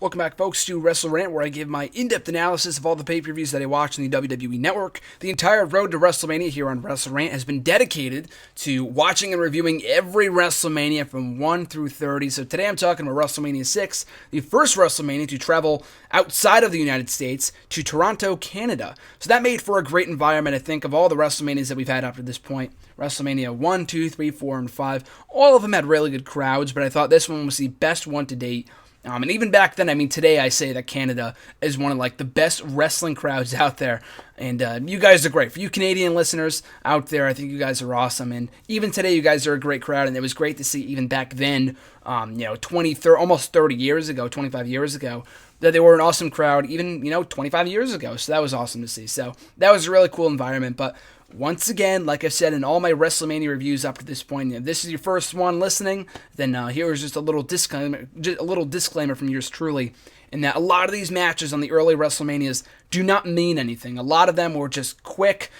Welcome back, folks, to WrestleRant, where I give my in-depth analysis of all the pay-per-views that I watch on the WWE Network. The entire road to WrestleMania here on WrestleRant has been dedicated to watching and reviewing every WrestleMania from 1 through 30. So today I'm talking about WrestleMania 6, the first WrestleMania to travel outside of the United States to Toronto, Canada. So that made for a great environment, I think, of all the WrestleManias that we've had up to this point. WrestleMania 1, 2, 3, 4, and 5. All of them had really good crowds, but I thought this one was the best one to date. And even back then, today I say that Canada is one of the best wrestling crowds out there. And you guys are great. For you Canadian listeners out there, I think you guys are awesome. And even today, you guys are a great crowd. And it was great to see even back then, 30, almost 30 years ago, 25 years ago, that they were an awesome crowd, even, 25 years ago. So that was awesome to see. So that was a really cool environment. But once again, like I said in all my WrestleMania reviews up to this point, if this is your first one listening, then here's just a little disclaimer from yours truly, in that a lot of these matches on the early WrestleManias do not mean anything. A lot of them were just quick,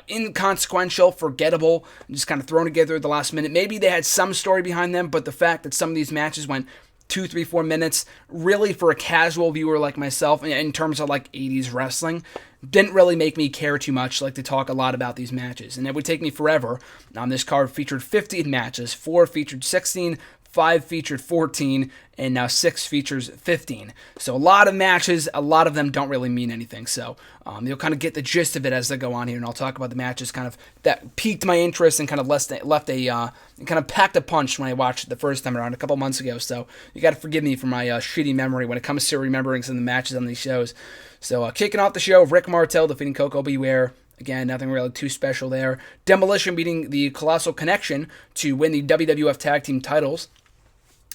inconsequential, forgettable, just kind of thrown together at the last minute. Maybe they had some story behind them, but the fact that some of these matches went 2, 3, 4 minutes, really for a casual viewer like myself, in terms of 80s wrestling, didn't really make me care too much to talk a lot about these matches. And it would take me forever. This card featured 15 matches, 4 featured 16, 5 featured 14, and now 6 features 15. So a lot of matches, a lot of them don't really mean anything. So you'll kind of get the gist of it as they go on here, and I'll talk about the matches kind of that piqued my interest and kind of kind of packed a punch when I watched it the first time around a couple months ago. So you got to forgive me for my shitty memory when it comes to remembering some of the matches on these shows. So kicking off the show, Rick Martel defeating Coco Beware. Again, nothing really too special there. Demolition beating the Colossal Connection to win the WWF Tag Team titles.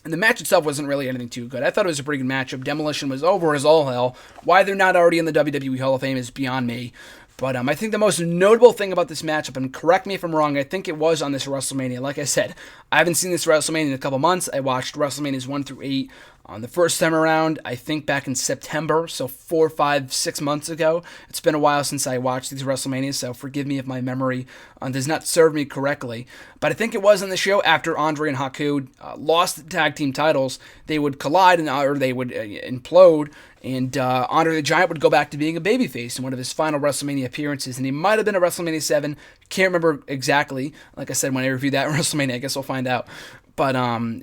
And the match itself wasn't really anything too good. I thought it was a pretty good matchup. Demolition was over as all hell. Why they're not already in the WWE Hall of Fame is beyond me. But I think the most notable thing about this matchup, and correct me if I'm wrong, I think it was on this WrestleMania. Like I said, I haven't seen this WrestleMania in a couple months. I watched WrestleManias 1 through 8 on the first time around, I think back in September, so 4, 5, 6 months ago. It's been a while since I watched these WrestleManias, so forgive me if my memory does not serve me correctly. But I think it was on the show after Andre and Haku lost the tag team titles. They would collide, or they would implode, and Andre the Giant would go back to being a babyface in one of his final WrestleMania appearances, and he might have been at WrestleMania 7. Can't remember exactly. Like I said, when I reviewed that WrestleMania, I guess we'll find out. But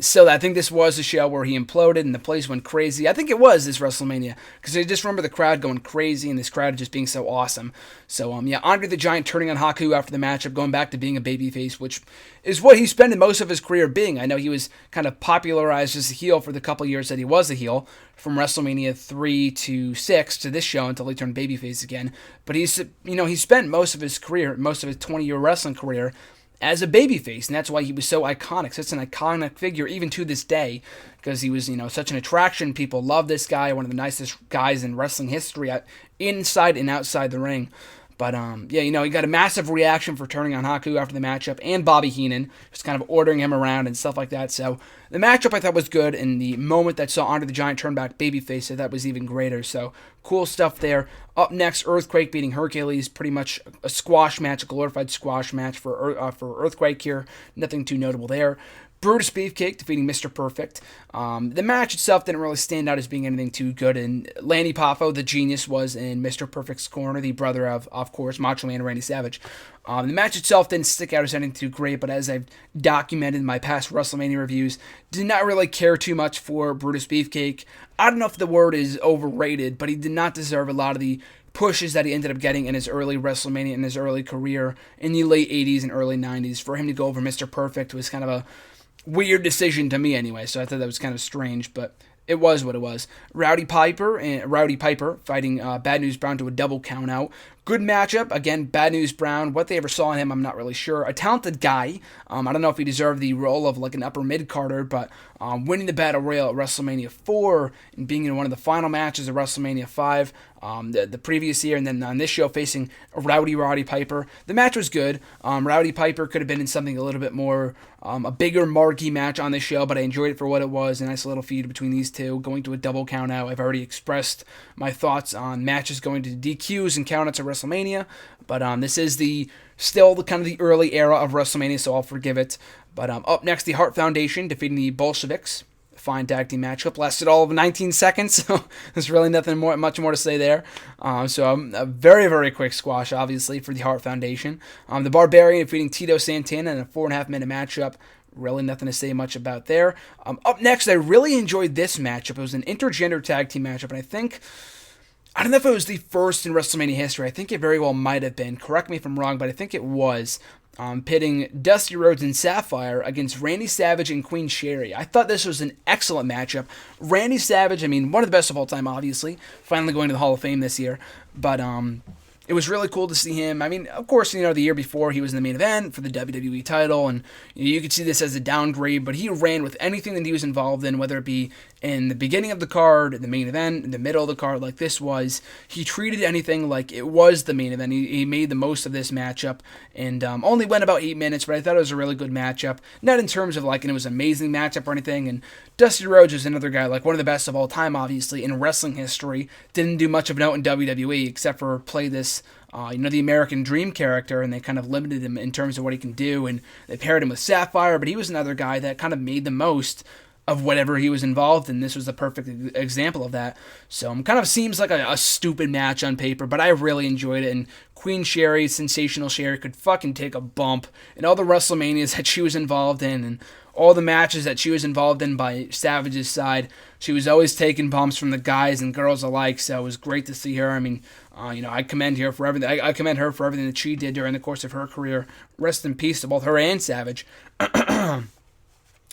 so I think this was a show where he imploded and the place went crazy. I think it was this WrestleMania, because I just remember the crowd going crazy and this crowd just being so awesome. So Andre the Giant turning on Haku after the matchup, going back to being a babyface, which is what he spent most of his career being. I know he was kind of popularized as a heel for the couple years that he was a heel, from WrestleMania 3 to 6 to this show until he turned babyface again. But he spent most of his career, most of his 20-year wrestling career, as a babyface, and that's why he was so iconic. Such an iconic figure, even to this day, because he was, such an attraction. People love this guy, one of the nicest guys in wrestling history, inside and outside the ring. But, he got a massive reaction for turning on Haku after the matchup, and Bobby Heenan, just kind of ordering him around and stuff like that. So the matchup I thought was good, and the moment that saw Andre the Giant turn back babyface, I thought was even greater. So cool stuff there. Up next, Earthquake beating Hercules, pretty much a squash match, a glorified squash match for Earthquake here. Nothing too notable there. Brutus Beefcake defeating Mr. Perfect. The match itself didn't really stand out as being anything too good, and Lanny Poffo, the genius, was in Mr. Perfect's corner, the brother of course, Macho Man and Randy Savage. The match itself didn't stick out as anything too great, but as I've documented in my past WrestleMania reviews, did not really care too much for Brutus Beefcake. I don't know if the word is overrated, but he did not deserve a lot of the pushes that he ended up getting in his early WrestleMania, in his early career, in the late 80s and early 90s. For him to go over Mr. Perfect was kind of a weird decision to me anyway, so I thought that was kind of strange, but it was what it was. Rowdy Piper fighting Bad News Brown to a double count out. Good matchup. Again, Bad News Brown, what they ever saw in him, I'm not really sure. A talented guy. I don't know if he deserved the role of an upper mid-carder, but winning the Battle Royal at WrestleMania 4 and being in one of the final matches of WrestleMania 5 the previous year, and then on this show facing Roddy Piper. The match was good. Rowdy Piper could have been in something a little bit more, a bigger marquee match on this show, but I enjoyed it for what it was. A nice little feud between these two, going to a double count out. I've already expressed my thoughts on matches going to DQs and countouts at WrestleMania, but this is still the kind of the early era of WrestleMania, so I'll forgive it. But up next, the Hart Foundation defeating the Bolsheviks. fine tag team matchup. Lasted all of 19 seconds, so there's really much more to say there. So a very, very quick squash, obviously, for the Hart Foundation. The Barbarian defeating Tito Santana in a 4.5-minute matchup. Really nothing to say much about there. Up next, I really enjoyed this matchup. It was an intergender tag team matchup, and I don't know if it was the first in WrestleMania history. I think it very well might have been. Correct me if I'm wrong, but I think it was. Pitting Dusty Rhodes and Sapphire against Randy Savage and Queen Sherry. I thought this was an excellent matchup. Randy Savage, one of the best of all time, obviously. Finally going to the Hall of Fame this year. But it was really cool to see him. Of course, the year before he was in the main event for the WWE title, and you could see this as a downgrade, but he ran with anything that he was involved in, whether it be in the beginning of the card, the main event, in the middle of the card, like this was. He treated anything like it was the main event. He made the most of this matchup, and only went about 8 minutes, but I thought it was a really good matchup. Not in terms of it was an amazing matchup or anything, and Dusty Rhodes was another guy, one of the best of all time, obviously, in wrestling history. Didn't do much of note in WWE, except for play this the American Dream character, and they kind of limited him in terms of what he can do, and they paired him with Sapphire, but he was another guy that kind of made the most of whatever he was involved in. This was the perfect example of that. So kind of seems like a stupid match on paper, but I really enjoyed it, and Queen Sherry, Sensational Sherry, could fucking take a bump in all the WrestleManias that she was involved in, and all the matches that she was involved in by Savage's side. She was always taking bumps from the guys and girls alike, so it was great to see her. I commend her for everything. I commend her for everything that she did during the course of her career. Rest in peace to both her and Savage.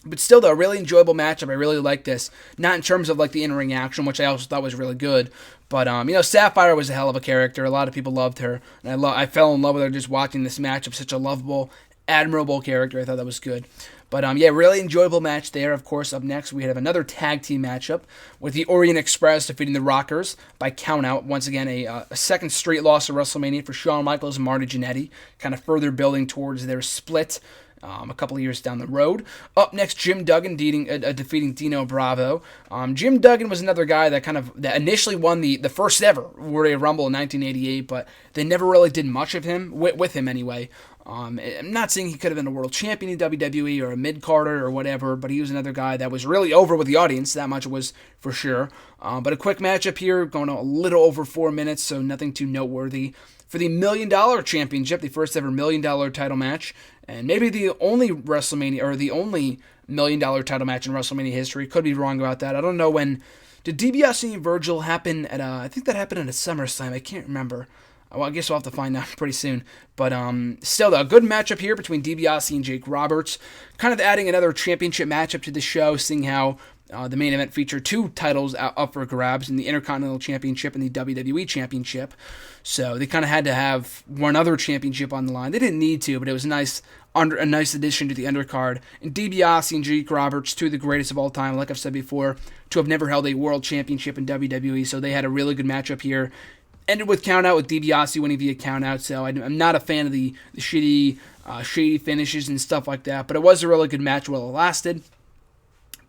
But still, though, a really enjoyable matchup. I really like this. Not in terms of the in-ring action, which I also thought was really good. But Sapphire was a hell of a character. A lot of people loved her, and I fell in love with her just watching this matchup. Such a lovable, admirable character. I thought that was good. But really enjoyable match there. Of course, up next we have another tag team matchup with the Orient Express defeating the Rockers by countout. Once again, a second straight loss at WrestleMania for Shawn Michaels and Marty Jannetty, kind of further building towards their split a couple of years down the road. Up next, Jim Duggan defeating Dino Bravo. Jim Duggan was another guy that initially won the first ever Royal Rumble in 1988, but they never really did much of him, with him anyway. I'm not saying he could have been a world champion in WWE or a mid-carder or whatever, but he was another guy that was really over with the audience, that much was for sure. But a quick matchup here, going a little over 4 minutes, so nothing too noteworthy. For the $1 Million Championship, the first ever $1 Million title match, and maybe the only WrestleMania, or the only $1 Million title match in WrestleMania history. Could be wrong about that. I don't know when. Did DiBiase and Virgil happen at I think that happened at a SummerSlam. I can't remember. Well, I guess we'll have to find out pretty soon. But still, though, a good matchup here between DiBiase and Jake Roberts. Kind of adding another championship matchup to the show, seeing how the main event featured two titles up for grabs in the Intercontinental Championship and the WWE Championship. So they kind of had to have one other championship on the line. They didn't need to, but it was a nice addition to the undercard. And DiBiase and Jake Roberts, two of the greatest of all time, like I've said before, to have never held a world championship in WWE. So they had a really good matchup here. Ended with countout with DiBiase winning via countout, so I'm not a fan of the shady finishes and stuff like that, but it was a really good match while it lasted.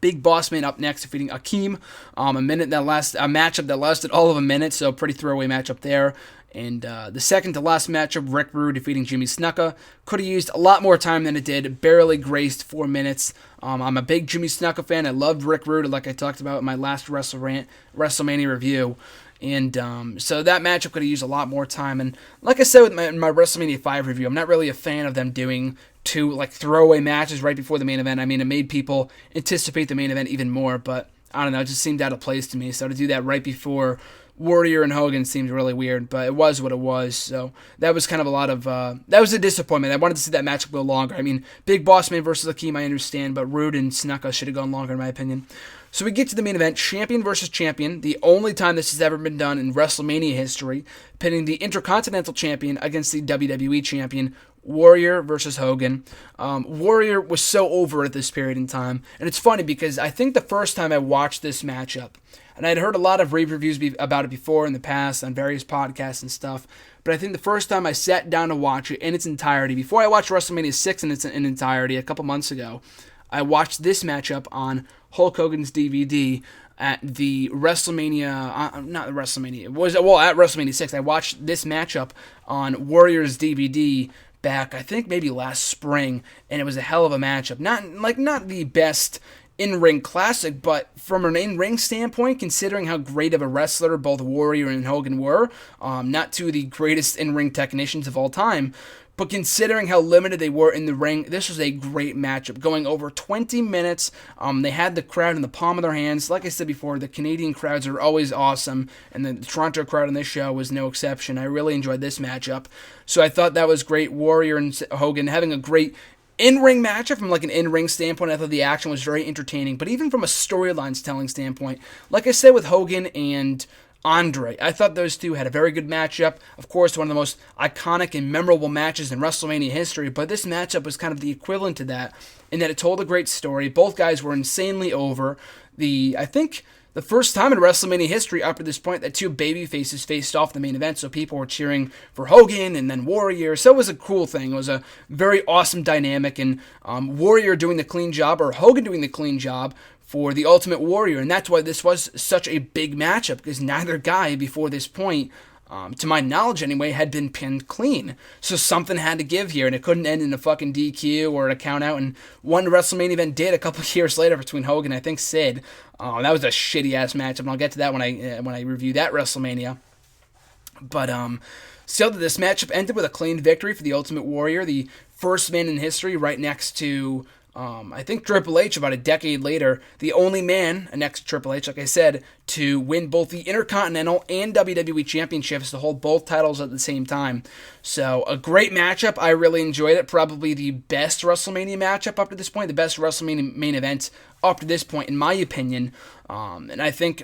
Big Boss Man up next defeating Akeem. A matchup that lasted all of a minute, so pretty throwaway matchup there. And the second to last matchup, Rick Rude defeating Jimmy Snuka. Could have used a lot more time than it did. Barely graced 4 minutes. I'm a big Jimmy Snuka fan. I loved Rick Rude, like I talked about in my last WrestleMania review. And so that matchup could have used a lot more time. And like I said with my WrestleMania 5 review, I'm not really a fan of them doing two throwaway matches right before the main event. It made people anticipate the main event even more. But I don't know, it just seemed out of place to me. So to do that right before Warrior and Hogan seemed really weird. But it was what it was. So that was kind of that was a disappointment. I wanted to see that matchup go longer. Big Boss Man versus Akeem, I understand. But Rude and Snuka should have gone longer in my opinion. So we get to the main event, champion versus champion, the only time this has ever been done in WrestleMania history, pitting the Intercontinental Champion against the WWE Champion, Warrior versus Hogan. Warrior was so over at this period in time, and it's funny because I think the first time I watched this matchup, and I'd heard a lot of rave reviews about it before in the past on various podcasts and stuff, but I think the first time I sat down to watch it in its entirety, before I watched WrestleMania 6 in its entirety a couple months ago, I watched this matchup on Hulk Hogan's DVD at the WrestleMania, not WrestleMania, at WrestleMania 6. I watched this matchup on Warrior's DVD back, I think maybe last spring, and it was a hell of a matchup. Not the best in-ring classic, but from an in-ring standpoint, considering how great of a wrestler both Warrior and Hogan were, not two of the greatest in-ring technicians of all time, but considering how limited they were in the ring, this was a great matchup. Going over 20 minutes, they had the crowd in the palm of their hands. Like I said before, the Canadian crowds are always awesome, and the Toronto crowd on this show was no exception. I really enjoyed this matchup. So I thought that was great. Warrior and Hogan having a great in-ring matchup from like an in-ring standpoint. I thought the action was very entertaining, but even from a storylines telling standpoint, like I said with Hogan and Andre, I thought those two had a very good matchup. Of course, one of the most iconic and memorable matches in WrestleMania history, but this matchup was kind of the equivalent to that in that it told a great story. Both guys were insanely over. I think the first time in WrestleMania history up to this point that two baby faces faced off the main event, so people were cheering for Hogan and then Warrior, so it was a cool thing. It was a very awesome dynamic, and Warrior doing the clean job, or Hogan doing the clean job, for the Ultimate Warrior, and that's why this was such a big matchup, because neither guy before this point, to my knowledge anyway, had been pinned clean. So something had to give here, and it couldn't end in a fucking DQ or a count out, and one WrestleMania event did a couple of years later between Hogan and I think Sid. That was a shitty-ass matchup, and I'll get to that when I review that WrestleMania. But, still, this matchup ended with a clean victory for the Ultimate Warrior, the first man in history, right next to I think Triple H about a decade later, the only man next to Triple H, like I said, to win both the Intercontinental and WWE Championships, to hold both titles at the same time. So a great matchup. I really enjoyed it. Probably the best WrestleMania matchup up to this point, the best WrestleMania main event up to this point, in my opinion. And I think,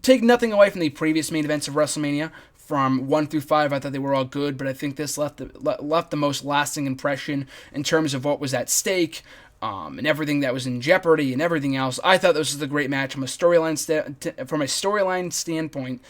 take nothing away from the previous main events of WrestleMania, from 1 through 5, I thought they were all good, but I think this left the most lasting impression in terms of what was at stake, and everything that was in jeopardy and everything else. I thought this was a great match from a storytelling standpoint.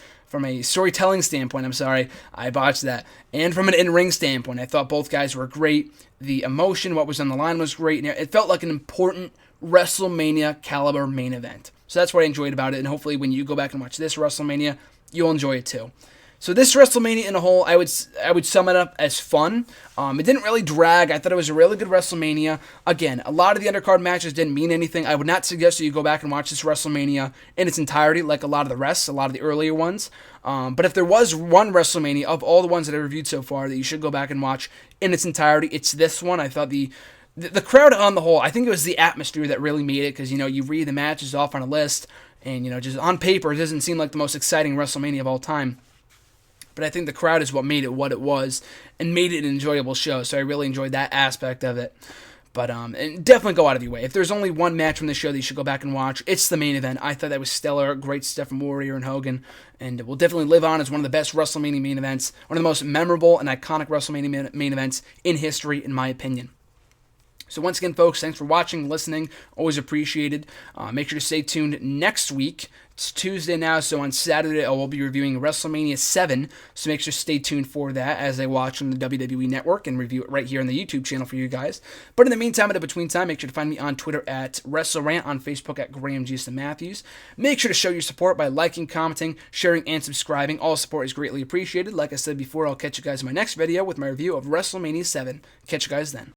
I'm sorry, I botched that. And from an in-ring standpoint, I thought both guys were great. The emotion, what was on the line was great. It felt like an important WrestleMania caliber main event. So that's what I enjoyed about it, and hopefully when you go back and watch this WrestleMania, you'll enjoy it too. So this WrestleMania in a whole, I would sum it up as fun. It didn't really drag. I thought it was a really good WrestleMania. Again, a lot of the undercard matches didn't mean anything. I would not suggest that you go back and watch this WrestleMania in its entirety, like a lot of the rest, a lot of the earlier ones. But if there was one WrestleMania of all the ones that I reviewed so far that you should go back and watch in its entirety, it's this one. I thought the crowd on the whole, I think it was the atmosphere that really made it, because, you read the matches off on a list, and, just on paper, it doesn't seem like the most exciting WrestleMania of all time. But I think the crowd is what made it what it was and made it an enjoyable show. So I really enjoyed that aspect of it. But and definitely go out of your way. If there's only one match from the show that you should go back and watch, it's the main event. I thought that was stellar. Great stuff from Warrior and Hogan. And it will definitely live on as one of the best WrestleMania main events. One of the most memorable and iconic WrestleMania main events in history, in my opinion. So once again, folks, thanks for watching, listening. Always appreciated. Make sure to stay tuned next week. It's Tuesday now, so on Saturday I will be reviewing WrestleMania 7. So make sure to stay tuned for that as I watch on the WWE Network and review it right here on the YouTube channel for you guys. But in the meantime, in the between time, make sure to find me on Twitter at WrestleRant, on Facebook at Graham Jason Matthews. Make sure to show your support by liking, commenting, sharing, and subscribing. All support is greatly appreciated. Like I said before, I'll catch you guys in my next video with my review of WrestleMania 7. Catch you guys then.